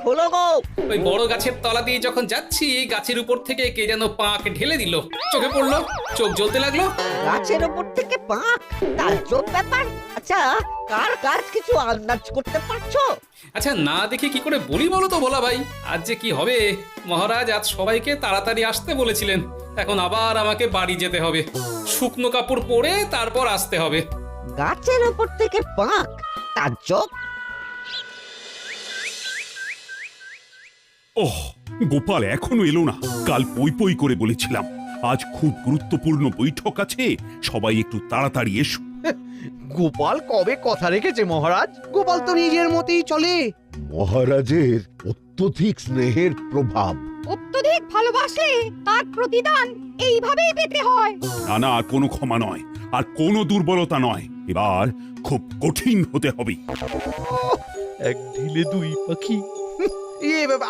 হলো গো? ওই বড় গাছের তলা দিয়ে যখন যাচ্ছি গাছের উপর থেকে কে যেন পাক ঢেলে দিল, চোখে পড়লো, চোখ জ্বলতে লাগলো। গাছের উপর থেকে পাক? তাজ্জব ব্যাপার। আচ্ছা, কার গাছ কিছু আন্দাজ করতে পারছো? আচ্ছা, না দেখে কি করে বলি বলো তো ভোলা ভাই। আজ যে কি হবে, মহারাজ আজ সবাইকে তাড়াতাড়ি আসতে বলেছিলেন। এখন আবার আমাকে বাড়ি যেতে হবে, শুকনো কাপড় পরে তারপর আসতে হবে। গাছের উপর থেকে পাক? তাজ্জব। ওহ, গোপাল এখনো এলো না। কাল পই পই করে বলেছিলাম আজ খুব গুরুত্বপূর্ণ বৈঠক আছে, সবাই একটু তাড়াতাড়ি এসো। গোপাল কবে কথা রেখেছে মহারাজ? গোপাল তো নিজের মতেই চলে। মহারাজের অত্যধিক স্নেহের প্রভাব। অত্যধিক ভালোবাসলে তার প্রতিদান এইভাবেই পেতে হয়। না না, আর কোনো ক্ষমা নয়, আর কোনো দুর্বলতা নয়। এবার খুব কঠিন হতে হবে। এক ঢিলে দুই পাখি।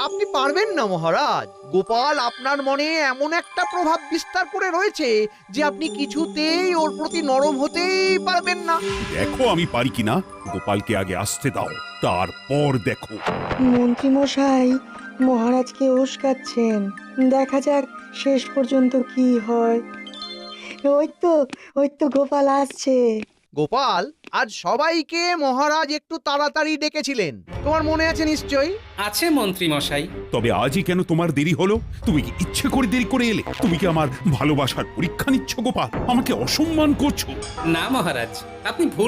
আপনি পারবেন না মহারাজ। গোপাল আপনার মনে এমন একটা প্রভাব বিস্তার করে রয়েছে যে আপনি কিছুতেই ওর প্রতি নরম হতেই পারবেন না। দেখো আমি পারি কিনা। গোপালকে আগে আসতে দাও, তারপর দেখো। মন্ত্রী মশাই মহারাজকে উস্কাচ্ছেন, দেখা যাক শেষ পর্যন্ত কি হয়। ওই তো গোপাল আসছে। গোপাল, আজ সবাইকে মহারাজ একটু তাড়াতাড়ি ডেকেছিলেন, তোমার মনে আছে নিশ্চয়ই? আছে মন্ত্রী মশাই। তবে আজই কেন তোমার দেরি হলো? তুমি কি ইচ্ছে করে দেরি করে এলে? তুমি কি আমার ভালোবাসার পরীক্ষা নিচ্ছ গোপাল? আমাকে অসম্মান করছো? না মহারাজ, আপনি ভুল